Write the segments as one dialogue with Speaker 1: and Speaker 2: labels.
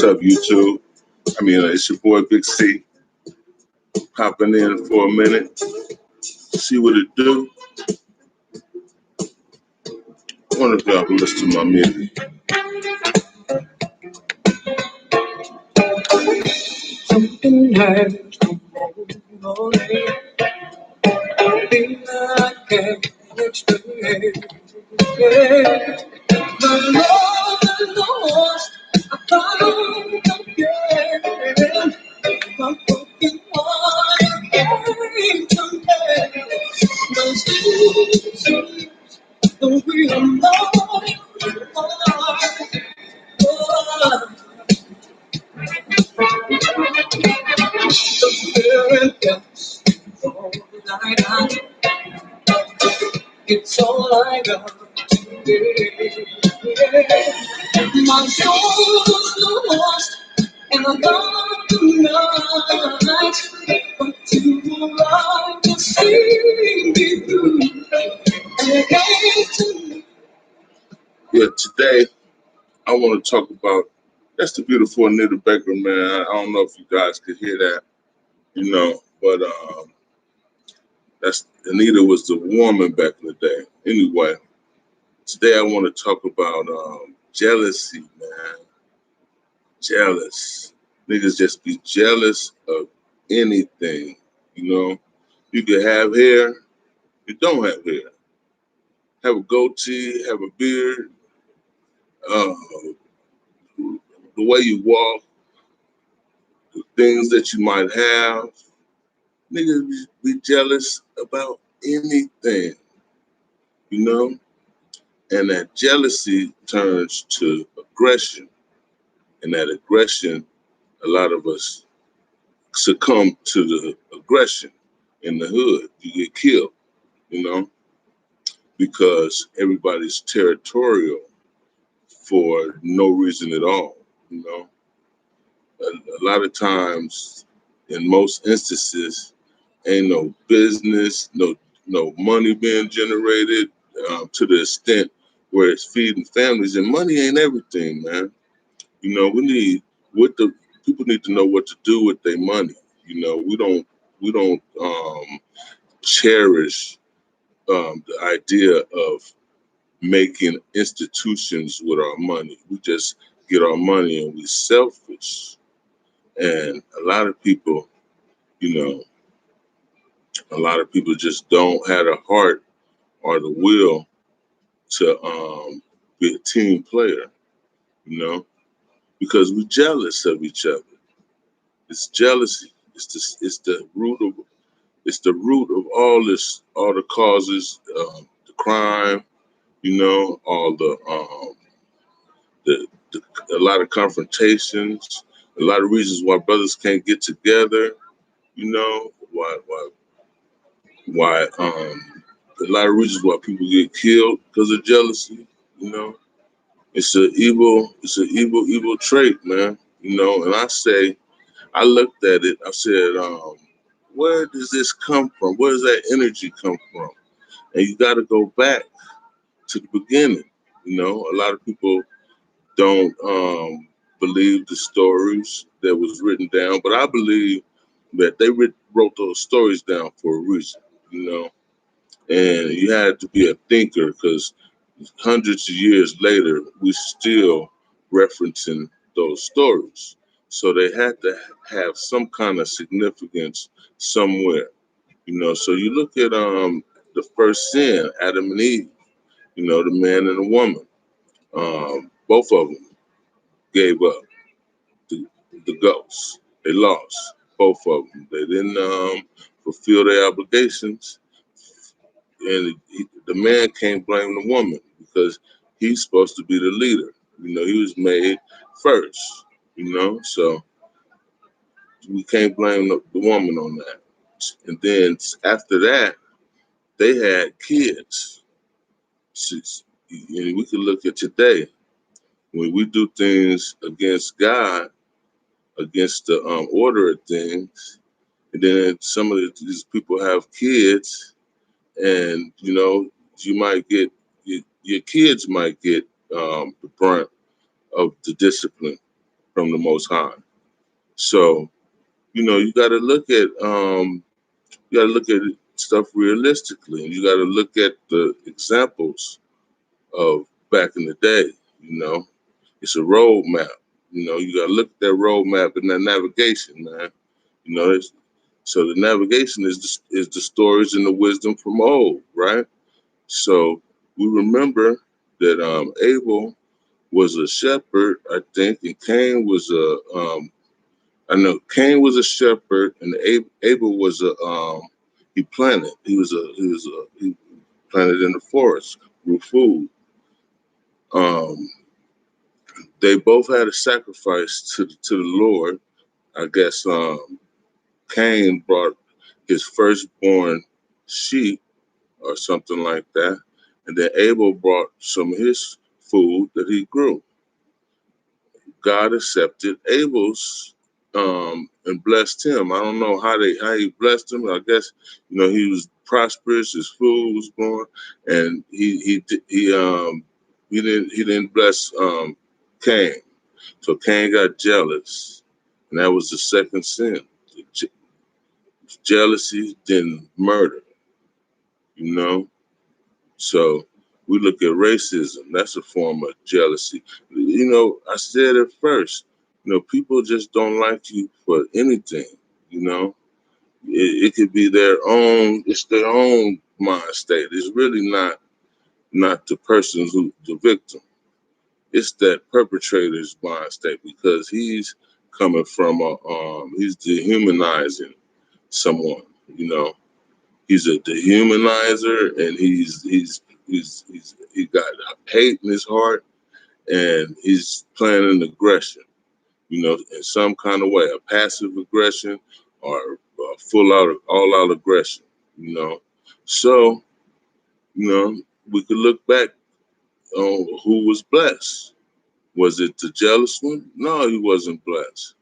Speaker 1: up, YouTube? It's your boy Big C, popping in for a minute, see what it do. I wonder if y'all can listen to my music. Something has to hold on me. Something I can't explain. The Lord lost, I found again. My broken heart came to mend. No seasons, the real love you are. The spirit gets all night out. It's all I got today. My soul's lost and I'm gone tonight. But you arrived to see me through. And it came to me. Yeah, today I want to talk about that's the beautiful Anita Baker, man. I don't know if you guys could hear that, but that's Anita was the woman back in the day. Anyway, today I want to talk about jealousy, man. Jealous. Niggas just be jealous of anything, You can have hair, you don't have hair. Have a goatee, have a beard, uh, the way you walk, the things that you might have. Niggas be jealous about anything, And that jealousy turns to aggression. And that aggression, a lot of us succumb to the aggression in the hood. You get killed, because everybody's territorial for no reason at all, A lot of times, in most instances, ain't no business, no money being generated to the extent where it's feeding families, and money ain't everything, man. We need the people need to know what to do with their money. We don't cherish the idea of making institutions with our money. We just get our money and we selfish. And a lot of people, just don't have the heart or the will to be a team player, because we're jealous of each other. It's jealousy. It's the root of all this, all the causes, the crime, all the a lot of confrontations, a lot of reasons why brothers can't get together, why a lot of reasons why people get killed because of jealousy, It's an evil trait, man. And I looked at it, I said, where does this come from? Where does that energy come from? And you gotta go back to the beginning. A lot of people don't believe the stories that was written down, but I believe that they wrote those stories down for a reason, And you had to be a thinker because hundreds of years later, we still referencing those stories. So they had to have some kind of significance somewhere, So you look at the first sin, Adam and Eve, the man and the woman. Both of them gave up the ghost. They lost, both of them. They didn't fulfill their obligations. And the man can't blame the woman because he's supposed to be the leader. He was made first, So we can't blame the woman on that. And then after that, they had kids. And we can look at today, when we do things against God, against the order of things, and then some of these people have kids, and you might get your kids might get the brunt of the discipline, from the Most High. So, you got to look at stuff realistically, and you got to look at the examples of back in the day. It's a roadmap. You got to look at that roadmap and that navigation, man. So the navigation is the stories and the wisdom from old, right? So we remember that Abel was a shepherd, I think, and Cain was I know Cain was a shepherd, and Abel was he planted. He planted in the forest, grew food. Um, they both had a sacrifice to the Lord. I guess Cain brought his firstborn sheep or something like that, and then Abel brought some of his food that he grew. God accepted Abel's and blessed him. I don't know how he blessed him. I guess he was prosperous. His food was growing, and he didn't bless Cain. So Cain got jealous, and that was the second sin. Jealousy, then murder. You know, so we look at racism. That's a form of jealousy. I said it first. People just don't like you for anything. It could be their own. It's their own mind state. It's really not the person who the victim. It's that perpetrator's mind state because he's coming from he's dehumanizing someone. You know, he's a dehumanizer, and he got hate in his heart, and he's planning aggression. In some kind of way, a passive aggression or all out aggression. You know, so we could look back on who was blessed. Was it the jealous one? No, he wasn't blessed.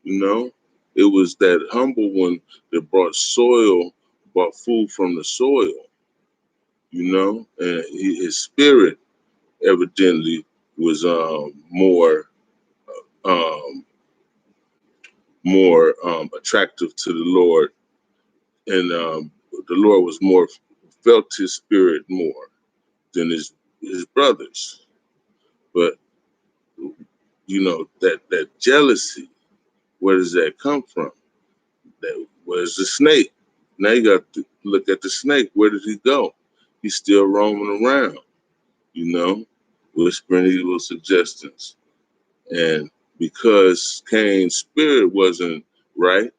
Speaker 1: It was that humble one that brought food from the soil. And his spirit evidently was um, more attractive to the Lord, and the Lord was more felt his spirit more than his brothers. But that jealousy, where does that come from? Where's the snake? Now you got to look at the snake. Where did he go? He's still roaming around, you know, whispering evil suggestions. And because Cain's spirit wasn't right,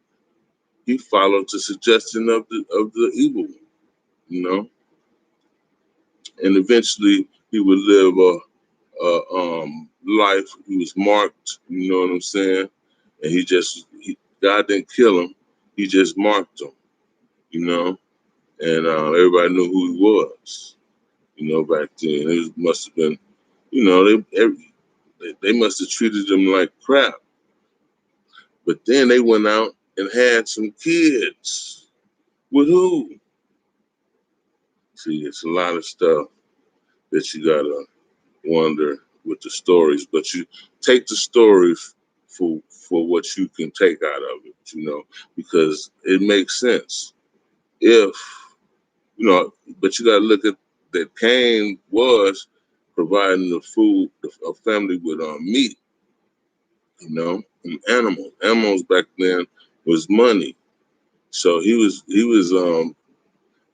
Speaker 1: he followed the suggestion of the evil one, you know, and eventually he would live a life. He was marked, you know what I'm saying? And God didn't kill him. He just marked him, you know, and everybody knew who he was, back then. It must have been, they must have treated him like crap. But then they went out and had some kids. With who? See, it's a lot of stuff that you gotta wonder with the stories, but you take the story for what you can take out of it, because it makes sense. If but you gotta look at that Cain was providing the food, a family with meat, and animals. Animals back then was money. So he was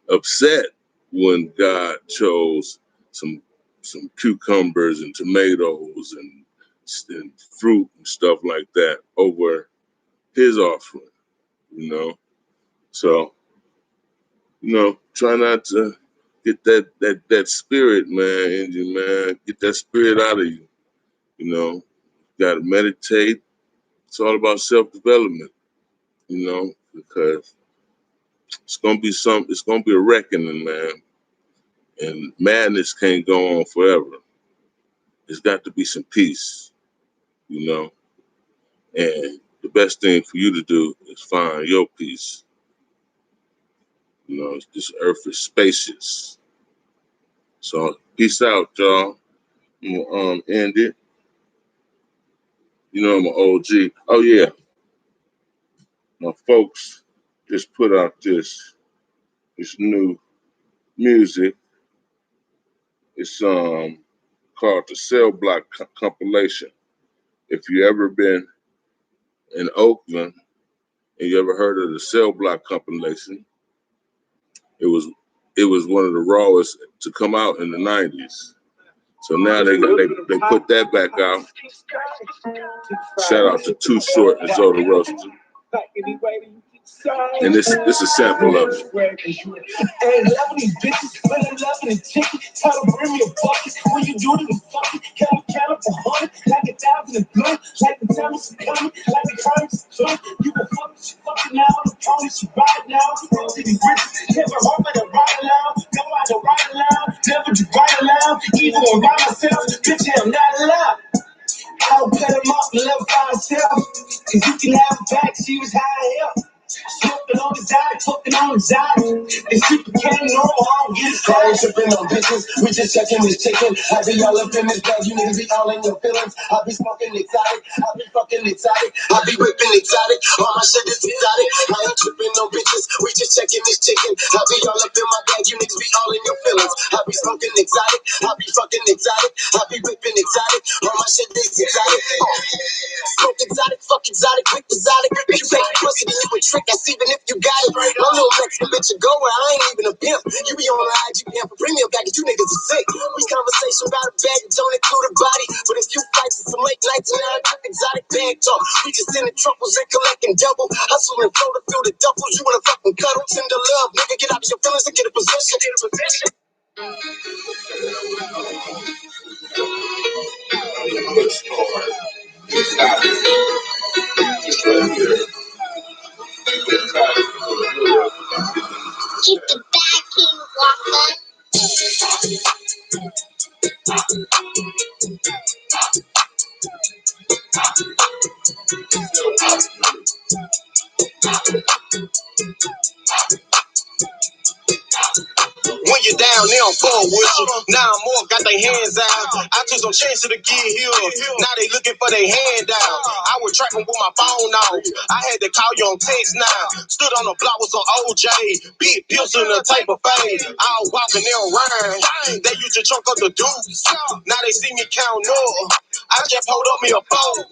Speaker 1: upset when God chose some cucumbers and tomatoes and fruit and stuff like that over his offering, you know. So, try not to get that spirit, man, in you, man. Get that spirit out of you, you know. Gotta meditate. It's all about self-development, because it's gonna be a reckoning, man. And madness can't go on forever. There's got to be some peace, you know. And the best thing for you to do is find your peace. This earth is spacious. So peace out, y'all. I'm gonna end it. You know I'm an OG. Oh yeah, my folks just put out this new music. It's called the Cell Block compilation. If you ever been in Oakland and you ever heard of the Cell Block compilation, it was one of the rawest to come out in the '90s. So now they put that back out. Shout out to Too Short and Zoda Roaster. And this is a sample of it. And loving these bitches, when I'm loving a chicken, tell them bring me a bucket. When you do them fucking, count up to 100, like 1,000 and good, like the time is coming, like the crime is good. You can fuck she fucking now, I promise you right now. Fuck to these bitches, never hope I don't ride aloud, no I don't ride aloud, never do ride aloud, even when by myself, bitch I'm not allowed. I'll cut him up and love by himself, cause you can have her back, she was high up. Smoking on the side, talking on the side. This shit became normal, I don't get it. I ain't tripping on bitches, we just checking this chicken. I be all up in this bag, you niggas be all in your feelings. I be smoking exotic, I be fucking exotic. I be whipping exotic, all my shit is exotic. I ain't tripping on bitches, we just checking this chicken. I be all up in my bag, you niggas be all in your feelings. I be smoking exotic, I be fucking exotic. I be whipping exotic, all my shit is exotic. Smoke exotic, fuck exotic, quick exotic. If you take pussy, then you a trick. That's even if you got it. No little Mexican bitch a go where I ain't even a pimp. You be on the IG pimp for premium package, you niggas are sick. We conversation about a bag that don't include a body. But if you fight some late nights and I trip exotic bag talk, we just sending truffles and collecting double. Hustle and flow to fill the doubles. You wanna fucking cuddle, send the love, nigga. Get out of your feelings and get a position. Keep the back, King Walker. When you're down, they don't fall with you. Now I'm more got their hands out. I took some chance to get healed. Now they looking for their hand out. I was trapping with my phone out. I had to call you on text now. Stood on the block with some OJ. Big pills in the type of fade. I was walking there around. They used to chunk up the dudes. Now they see me count up. I just hold up me a phone.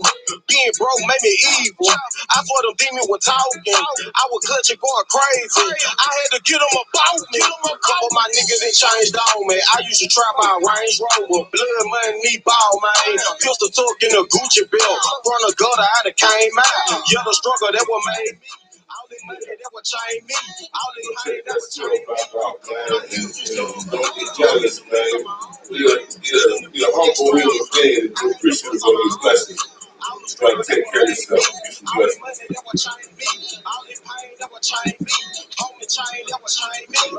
Speaker 1: Being broke made me evil. I swear them demons were talking. I was clutching going crazy. I had to get them about me. Couple of my niggas that changed on me. I used to trap my Range Rover. Blood money ball, man. Pistol tuck in a Gucci belt. Front of gutter, I done came out. Yeah, the struggle that what made me. All this money that would change me. All this money that would change me. Don't get jealous, man. You're humble, real fan. You're Christian, so